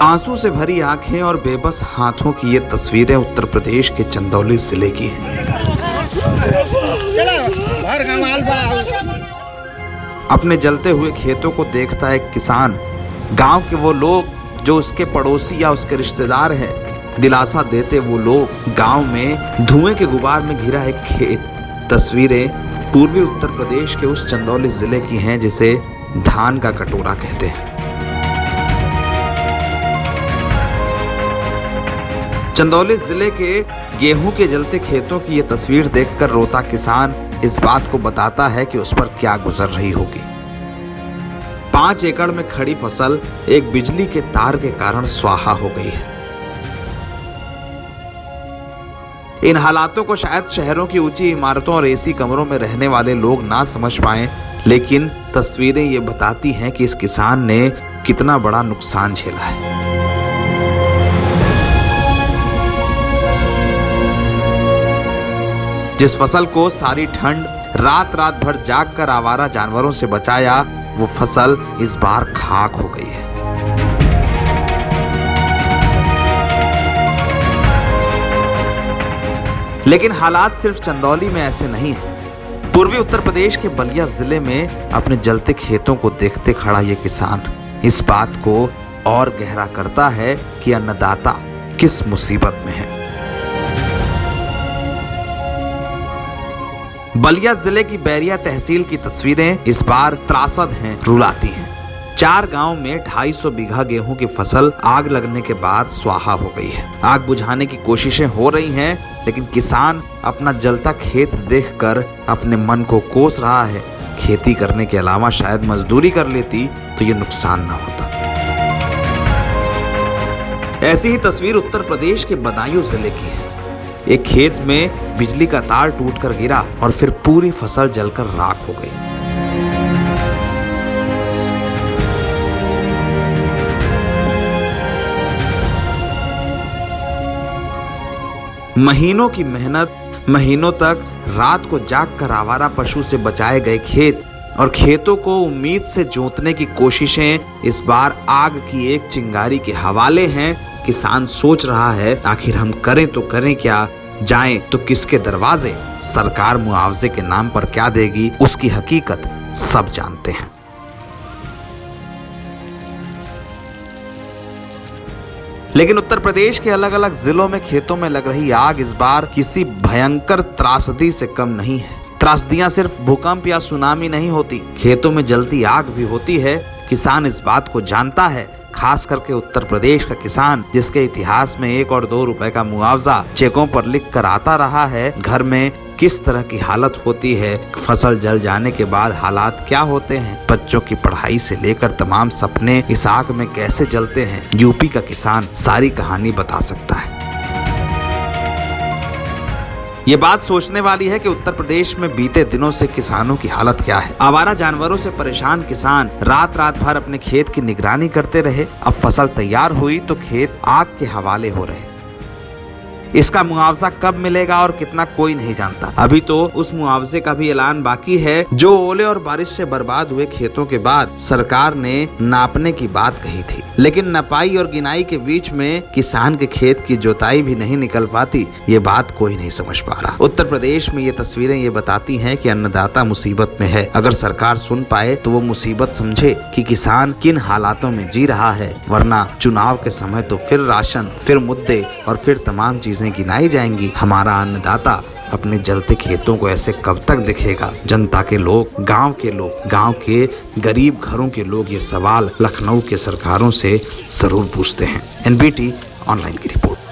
आंसू से भरी आंखें और बेबस हाथों की ये तस्वीरें उत्तर प्रदेश के चंदौली जिले की हैं। अपने जलते हुए खेतों को देखता एक किसान, गांव के वो लोग जो उसके पड़ोसी या उसके रिश्तेदार हैं, दिलासा देते वो लोग, गांव में धुएं के गुबार में घिरा एक खेत। तस्वीरें पूर्वी उत्तर प्रदेश के उस चंदौली जिले की हैं जिसे धान का कटोरा कहते हैं। चंदौली जिले के गेहूं के जलते खेतों की ये तस्वीर देखकर रोता किसान इस बात को बताता है कि उस पर क्या गुजर रही होगी। 5 एकड़ में खड़ी फसल एक बिजली के तार के कारण स्वाहा हो गई है। इन हालातों को शायद शहरों की ऊंची इमारतों और एसी कमरों में रहने वाले लोग ना समझ पाएं, लेकिन तस्वीरें ये बताती हैं कि इस किसान ने कितना बड़ा नुकसान झेला है। जिस फसल को सारी ठंड रात भर जाग कर आवारा जानवरों से बचाया, वो फसल इस बार खाक हो गई है। लेकिन हालात सिर्फ चंदौली में ऐसे नहीं हैं। पूर्वी उत्तर प्रदेश के बलिया जिले में अपने जलते खेतों को देखते खड़ा ये किसान इस बात को और गहरा करता है कि अन्नदाता किस मुसीबत में है। बलिया जिले की बैरिया तहसील की तस्वीरें इस बार त्रासद हैं, रुलाती हैं। 4 गांव में 250 बीघा गेहूं की फसल आग लगने के बाद स्वाहा हो गई है। आग बुझाने की कोशिशें हो रही हैं, लेकिन किसान अपना जलता खेत देखकर अपने मन को कोस रहा है। खेती करने के अलावा शायद मजदूरी कर लेती तो ये नुकसान न होता। ऐसी ही तस्वीर उत्तर प्रदेश के बदायूं जिले की है। एक खेत में बिजली का तार टूटकर गिरा और फिर पूरी फसल जलकर राख हो गई। महीनों की मेहनत, महीनों तक रात को जागकर आवारा पशु से बचाए गए खेत और खेतों को उम्मीद से जोतने की कोशिशें इस बार आग की एक चिंगारी के हवाले हैं। किसान सोच रहा है आखिर हम करें तो करें क्या, जाएं तो किसके दरवाजे, सरकार मुआवजे के नाम पर क्या देगी, उसकी हकीकत सब जानते हैं। लेकिन उत्तर प्रदेश के अलग अलग जिलों में खेतों में लग रही आग इस बार किसी भयंकर त्रासदी से कम नहीं है। त्रासदियां सिर्फ भूकंप या सुनामी नहीं होती, खेतों में जलती आग भी होती है। किसान इस बात को जानता है, खास करके उत्तर प्रदेश का किसान जिसके इतिहास में 1 और 2 रुपए का मुआवजा चेकों पर लिख कर आता रहा है। घर में किस तरह की हालत होती है, फसल जल जाने के बाद हालात क्या होते हैं, बच्चों की पढ़ाई से लेकर तमाम सपने इस आग में कैसे जलते हैं, यूपी का किसान सारी कहानी बता सकता है। ये बात सोचने वाली है कि उत्तर प्रदेश में बीते दिनों से किसानों की हालत क्या है। आवारा जानवरों से परेशान किसान रात भर अपने खेत की निगरानी करते रहे। अब फसल तैयार हुई तो खेत आग के हवाले हो रहे। इसका मुआवजा कब मिलेगा और कितना, कोई नहीं जानता। अभी तो उस मुआवजे का भी ऐलान बाकी है जो ओले और बारिश से बर्बाद हुए खेतों के बाद सरकार ने नापने की बात कही थी, लेकिन नपाई और गिनाई के बीच में किसान के खेत की जोताई भी नहीं निकल पाती। ये बात कोई नहीं समझ पा रहा। उत्तर प्रदेश में ये तस्वीरें ये बताती हैं कि अन्नदाता मुसीबत में है। अगर सरकार सुन पाए तो वो मुसीबत समझे कि किसान किन हालातों में जी रहा है, वरना चुनाव के समय तो फिर राशन, फिर मुद्दे और फिर तमाम चीजें गिनाई जाएंगी। हमारा अन्नदाता अपने जलते खेतों को ऐसे कब तक दिखेगा? जनता के लोग, गांव के लोग, गांव के गरीब घरों के लोग ये सवाल लखनऊ के सरकारों से जरूर पूछते हैं। एनबीटी ऑनलाइन की रिपोर्ट।